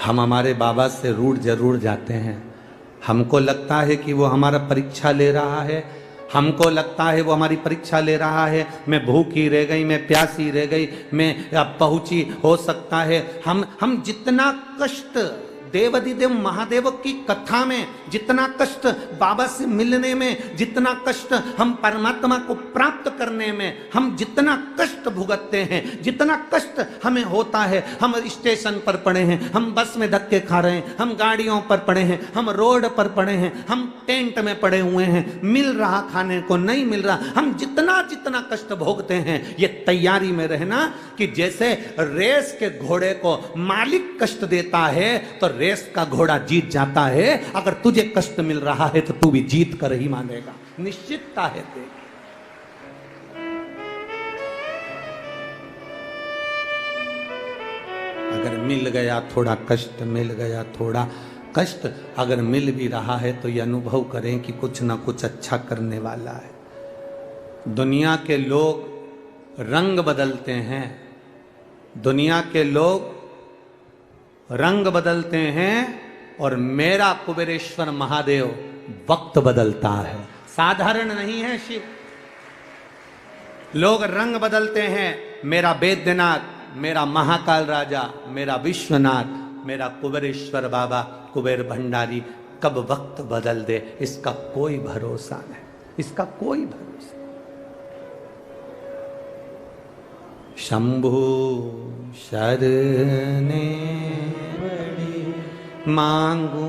हम हमारे बाबा से रूठ जरूर जाते हैं। हमको लगता है कि वो हमारा परीक्षा ले रहा है, हमको लगता है वो हमारी परीक्षा ले रहा है। मैं भूखी रह गई, मैं प्यासी रह गई, मैं अब पहुंची, हो सकता है हम जितना कष्ट देवाधिदेव महादेव की कथा में, जितना कष्ट बाबा से मिलने में, जितना कष्ट हम परमात्मा को प्राप्त करने में, हम जितना कष्ट भुगतते हैं, जितना कष्ट हमें होता है, हम स्टेशन पर पड़े हैं, हम बस में धक्के खा रहे हैं, हम गाड़ियों पर पड़े हैं, हम रोड पर पड़े हैं, हम टेंट में पड़े हुए हैं, मिल रहा खाने को नहीं मिल रहा, हम जितना जितना कष्ट भोगते हैं, ये तैयारी में रहना कि जैसे रेस के घोड़े को मालिक कष्ट देता है तो रेस का घोड़ा जीत जाता है। अगर तुझे कष्ट मिल रहा है तो तू भी जीत कर ही मानेगा, निश्चितता है तेरी। अगर मिल गया थोड़ा कष्ट, मिल गया थोड़ा कष्ट, अगर मिल भी रहा है तो ये अनुभव करें कि कुछ ना कुछ अच्छा करने वाला है। दुनिया के लोग रंग बदलते हैं, दुनिया के लोग रंग बदलते हैं, और मेरा कुबेरेश्वर महादेव वक्त बदलता है, साधारण नहीं है शिव। लोग रंग बदलते हैं, मेरा वैद्यनाथ, मेरा महाकाल राजा, मेरा विश्वनाथ, मेरा कुबेरेश्वर बाबा, कुबेर भंडारी कब वक्त बदल दे इसका कोई भरोसा नहीं, इसका कोई भरोसा। शंभु शरणे मांगू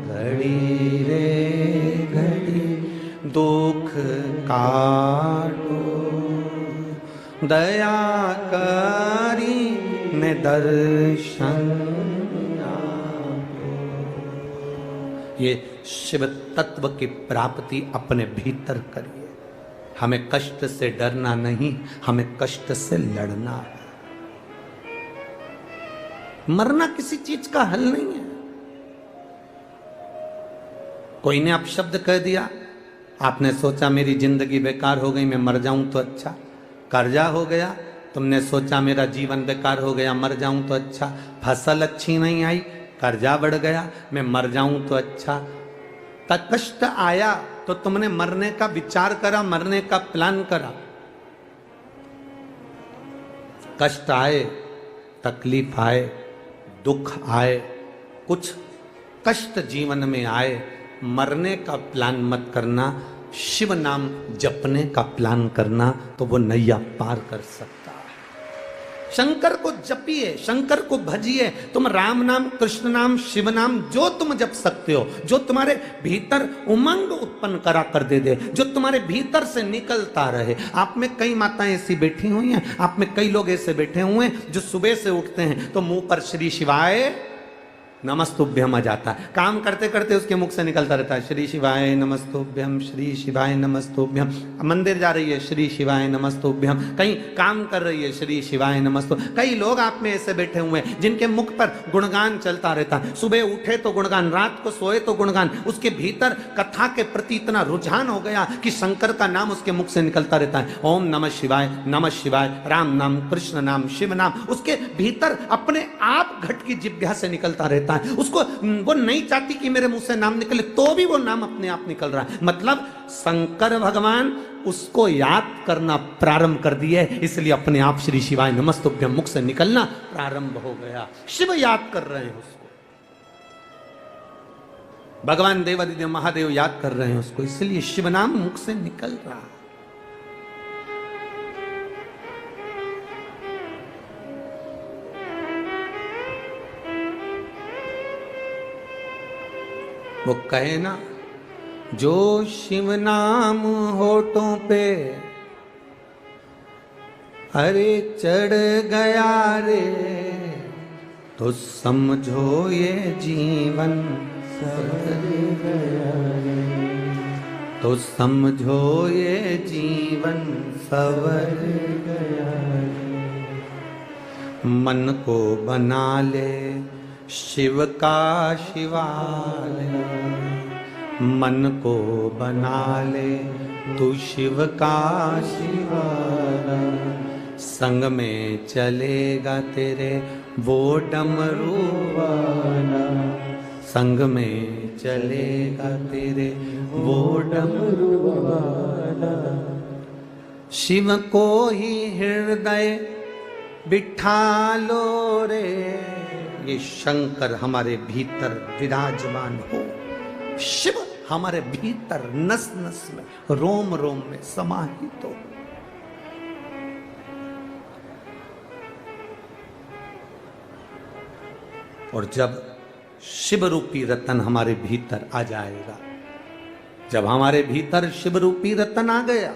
घड़ी रे घड़ी, दुख काटो दया करी ने दर्शन आपो। ये शिव तत्व की प्राप्ति अपने भीतर करिए। हमें कष्ट से डरना नहीं, हमें कष्ट से लड़ना है। मरना किसी चीज का हल नहीं है। कोई ने अपशब्द कह दिया, आपने सोचा मेरी जिंदगी बेकार हो गई, मैं मर जाऊं तो अच्छा। कर्जा हो गया, तुमने सोचा मेरा जीवन बेकार हो गया, मर जाऊं तो अच्छा। फसल अच्छी नहीं आई, कर्जा बढ़ गया, मैं मर जाऊं तो अच्छा। कष्ट आया तो तुमने मरने का विचार करा, मरने का प्लान करा। कष्ट आए, तकलीफ आए, दुख आए, कुछ कष्ट जीवन में आए, मरने का प्लान मत करना, शिव नाम जपने का प्लान करना, तो वो नैया पार कर सकता है। शंकर को जपिए, शंकर को भजिए। तुम राम नाम, कृष्ण नाम, शिव नाम जो तुम जप सकते हो, जो तुम्हारे भीतर उमंग उत्पन्न करा कर दे, जो तुम्हारे भीतर से निकलता रहे। आप में कई माताएं ऐसी बैठी हुई हैं, आप में कई लोग ऐसे बैठे हुए हैं जो सुबह से उठते हैं तो मुंह पर श्री शिवाय नमस्तुभ्यम आ जाता है। काम करते करते उसके मुख से निकलता रहता है श्री शिवाय नमस्तुभ्यम, श्री शिवाय नमस्तुभ्यम। मंदिर जा रही है, श्री शिवाय नमस्तुभ्यम। कहीं काम कर रही है, श्री शिवाय नमस्तु। कई लोग आप में ऐसे बैठे हुए हैं जिनके मुख पर गुणगान चलता रहता है। सुबह उठे तो गुणगान, रात को सोए तो गुणगान। उसके भीतर कथा के प्रति इतना रुझान हो गया कि शंकर का नाम उसके मुख से निकलता रहता है। ओम नमः शिवाय, नमः शिवाय, राम नाम, कृष्ण नाम, शिव नाम उसके भीतर अपने आप घट की जिह्वा से निकलता रहता है। उसको वो नहीं चाहती कि मेरे मुंह से नाम निकले, तो भी वो नाम अपने आप निकल रहा है। मतलब शंकर भगवान उसको याद करना प्रारंभ कर दिए, इसलिए अपने आप श्री शिवाय नमस्तुभ्यम मुख से निकलना प्रारंभ हो गया। शिव याद कर रहे हैं उसको, भगवान देवाधिदेव महादेव याद कर रहे हैं उसको, इसलिए शिव नाम मुख से निकल रहा है। वो कहे ना, जो शिव नाम होठों पे अरे चढ़ गया रे, तो समझो ये जीवन सवर गया रे, तो समझो ये जीवन सवर गया रे। मन को बना ले शिव का शिवालय, मन को बना ले तू शिव का शिवालय। संग में चलेगा तेरे वो डमरू वाला, संग में चलेगा तेरे वो डमरू वाला। शिव को ही हृदय बिठा लो रे, ये शंकर हमारे भीतर विराजमान हो। शिव हमारे भीतर नस नस में, रोम रोम में समाहित हो। और जब शिव रूपी रतन हमारे भीतर आ जाएगा, जब हमारे भीतर शिव रूपी रतन आ गया,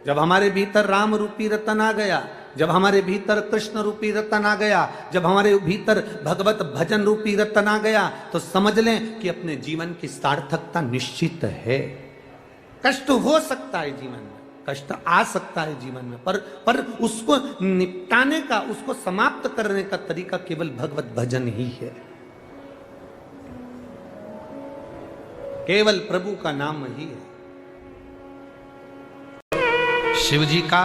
जब हमारे भीतर राम रूपी रतन आ गया, जब हमारे भीतर कृष्ण रूपी रतन आ गया, जब हमारे भीतर भगवत भजन रूपी रतन आ गया, तो समझ लें कि अपने जीवन की सार्थकता निश्चित है। कष्ट हो सकता है जीवन में, कष्ट आ सकता है जीवन में, पर उसको निपटाने का, उसको समाप्त करने का तरीका केवल भगवत भजन ही है। केवल प्रभु का नाम ही है। शिव जी का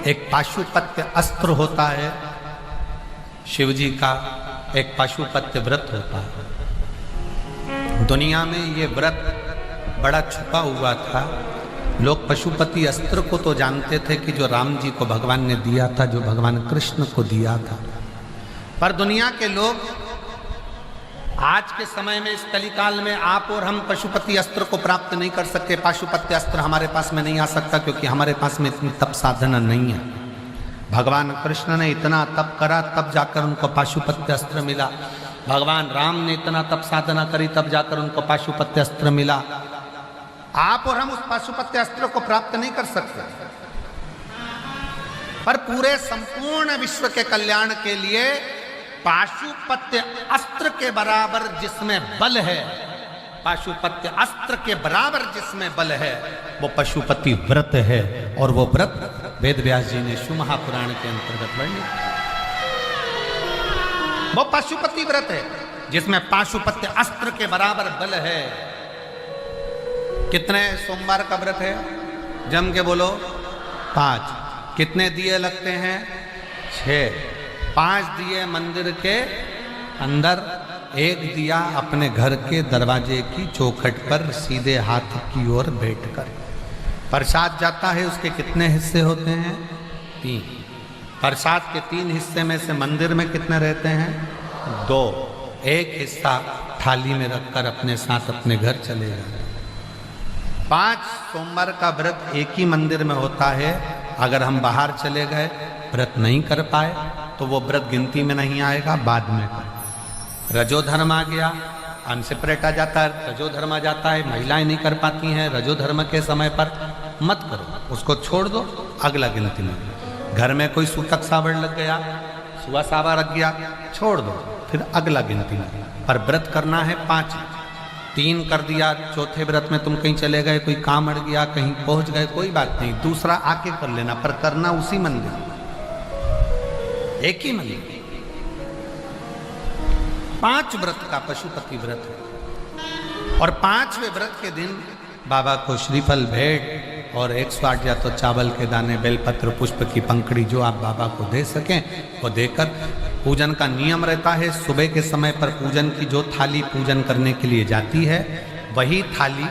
एक पाशुपत्य अस्त्र होता है, शिव जी का एक पाशुपत्य व्रत होता है। दुनिया में ये व्रत बड़ा छुपा हुआ था। लोग पशुपति अस्त्र को तो जानते थे कि जो राम जी को भगवान ने दिया था, जो भगवान कृष्ण को दिया था, पर दुनिया के लोग आज के समय में, इस कलिकाल में आप और हम पशुपति अस्त्र को प्राप्त नहीं कर सकते। पाशुपत्य अस्त्र हमारे पास में नहीं आ सकता, क्योंकि हमारे पास में इतनी तप साधना नहीं है। भगवान कृष्ण ने इतना तप करा, तब जाकर उनको पाशुपत्य अस्त्र मिला। भगवान राम ने इतना तप साधना करी, तब जाकर उनको पाशुपत्य अस्त्र मिला। आप और हम उस पाशुपत्य अस्त्र को प्राप्त नहीं कर सकते, पर पूरे संपूर्ण विश्व के कल्याण के लिए पाशुपत्य अस्त्र के बराबर जिसमें बल है, पाशुपत्य अस्त्र के बराबर जिसमें बल है, वो पशुपति व्रत है। और वो व्रत वेद व्यास जी ने शिव महापुराण के अंतर्गत वर्णित। वो पशुपति व्रत है जिसमें पाशुपत्य अस्त्र के बराबर बल है। कितने सोमवार का व्रत है? जम के बोलो। 5। कितने दिए लगते हैं? 6। 5 दिए मंदिर के अंदर, 1 दिया अपने घर के दरवाजे की चौखट पर सीधे हाथ की ओर बैठकर। प्रसाद जाता है, उसके कितने हिस्से होते हैं? 3। प्रसाद के 3 हिस्से में से मंदिर में कितने रहते हैं? 2। 1 हिस्सा थाली में रखकर अपने साथ अपने घर चले जाए। 5 सोमवार का व्रत एक ही मंदिर में होता है। अगर हम बाहर चले गए, व्रत नहीं कर पाए, तो वो व्रत गिनती में नहीं आएगा, बाद में कर। रजोधर्म आ गया, अनसेपरेट आ जाता है, रजोधर्म आ जाता है, महिलाएं नहीं कर पाती हैं रजोधर्म के समय पर, मत करो, उसको छोड़ दो, अगला गिनती में। घर में कोई सूतक सावड़ लग गया, सुबह सावा रख गया, छोड़ दो, फिर अगला गिनती में। पर व्रत करना है 5। 3 कर दिया, चौथे व्रत में तुम कहीं चले गए, कोई काम अड़ गया, कहीं पहुंच गए, कोई बात नहीं, दूसरा आके कर लेना, पर करना उसी मंदिर, एक ही मंदिर। 5 व्रत का पशुपति व्रत है। और 5वें व्रत के दिन बाबा को श्रीफल भेंट और 108 या तो चावल के दाने, बेलपत्र, पुष्प की पंखड़ी जो आप बाबा को दे सकें वो देकर पूजन का नियम रहता है। सुबह के समय पर पूजन की जो थाली पूजन करने के लिए जाती है, वही थाली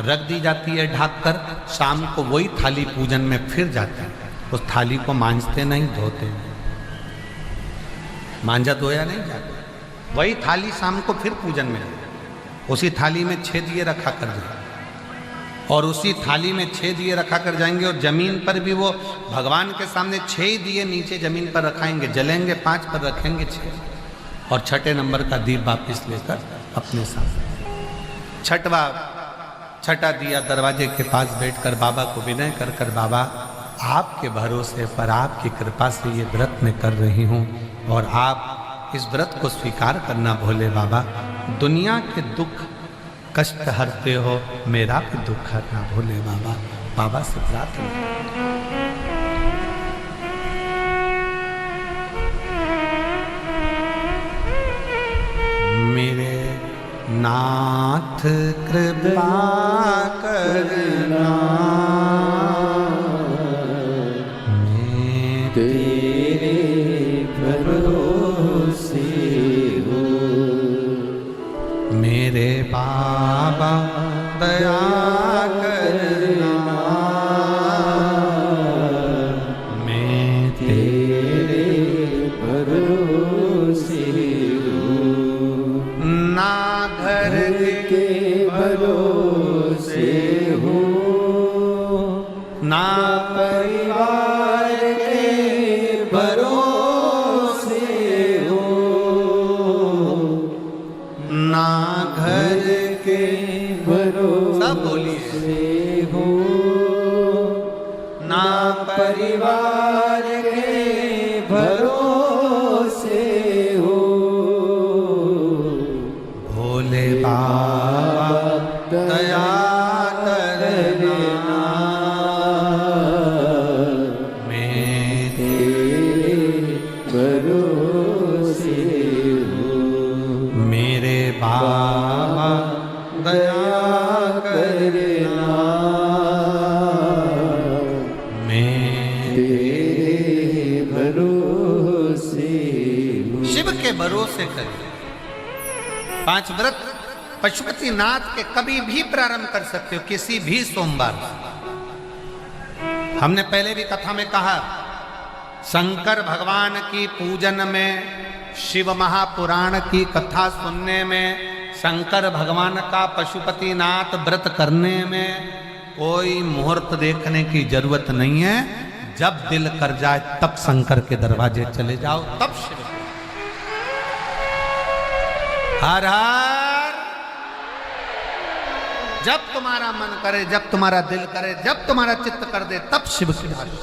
रख दी जाती है ढक कर। शाम को वही थाली पूजन में फिर जाती है। उस थाली को मांजते नहीं, धोते नहीं, मांजा धोया नहीं जाता। वही थाली शाम को फिर पूजन में जाए। उसी थाली में 6 दिए रखा कर जाए, और उसी थाली में 6 दिए रखा कर जाएंगे। और जमीन पर भी वो भगवान के सामने 6 दिए नीचे जमीन पर रखाएंगे, जलेंगे, 5 पर रखेंगे 6, और 6ठे नंबर का दीप वापिस लेकर अपने सामने। 6ठा दिया दरवाजे के पास बैठकर बाबा को विनय कर कर, बाबा आपके भरोसे पर, आपकी कृपा से ये व्रत मैं कर रही हूँ, और आप इस व्रत को स्वीकार करना भोले बाबा। दुनिया के दुख कष्ट हरते हो, मेरा भी दुख हरना भोले बाबा। बाबा से प्रार्थना। मेरे नाथ कृपा करना, मैं तेरे भरोसे हूँ। मेरे बाबा दया करना, मैं तेरे भरोसे हूँ, ना घर के भरोसे हूँ, ना परिवार के भरोसे हूँ, ना घर के भरोसे सब बोलिए, हूँ, ना परिवार के भरोसे हूँ, भोले बाबा दया करना, मैं तेरे भरोसे हूँ, मेरे बाबा दया करना, मैं तेरे भरोसे हूँ। शिव के भरोसे करिए। 5 व्रत पशुपतिनाथ के कभी भी प्रारंभ कर सकते हो, किसी भी सोमवार। हमने पहले भी कथा में कहा, शंकर भगवान की पूजन में, शिव महापुराण की कथा सुनने में, शंकर भगवान का पशुपतिनाथ व्रत करने में कोई मुहूर्त देखने की जरूरत नहीं है। जब दिल कर जाए तब शंकर के दरवाजे चले जाओ, तब शिव। हर हर। जब तुम्हारा मन करे, जब तुम्हारा दिल करे, जब तुम्हारा चित्त कर दे, तब शिव की आरती।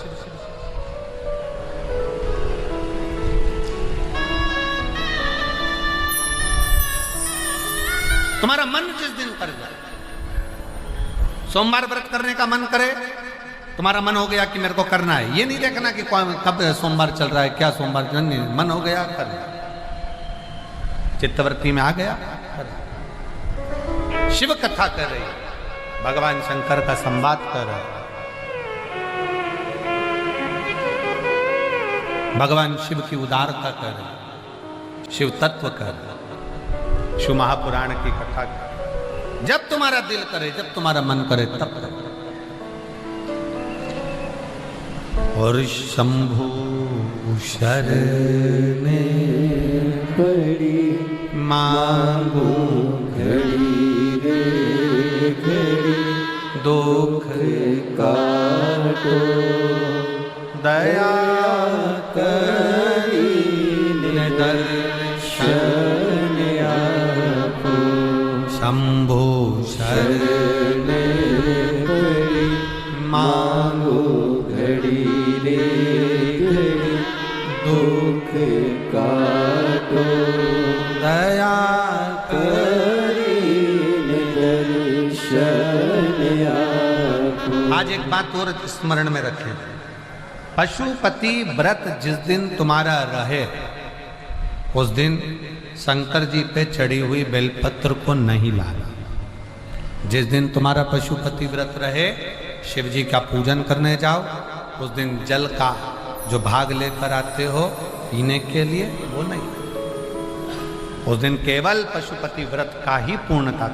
तुम्हारा मन जिस दिन कर जाए, सोमवार व्रत करने का मन करे, तुम्हारा मन हो गया कि मेरे को करना है, ये नहीं देखना कि कब सोमवार चल रहा है, क्या सोमवार, नहीं, मन हो गया कर, चित्तवृत्ति में आ गया कर। शिव कथा कर रही, भगवान शंकर का संवाद कर रहा है, भगवान शिव की उदारता कर रही, शिव तत्व कर रही, शिव महापुराण की कथा कर। जब तुम्हारा दिल करे, जब तुम्हारा मन करे, तब करो। और शंभु शरणे पड़ी मांगू घड़ी रे घड़ी, दुख काटो दया करी दर्शन आपको, शंभु शरण शरणे पड़ी मांगो घड़ी रे घड़ी, दुख काटो दया करी दर्शन आपको। आज एक बात और स्मरण में रखें, पशुपति व्रत जिस दिन तुम्हारा रहे, उस दिन शंकर जी पे चढ़ी हुई बेलपत्र को नहीं लाना। जिस दिन तुम्हारा पशुपति व्रत रहे, शिव जी का पूजन करने जाओ, उस दिन जल का जो भाग लेकर आते हो पीने के लिए, वो नहीं। उस दिन केवल पशुपति व्रत का ही पूर्णता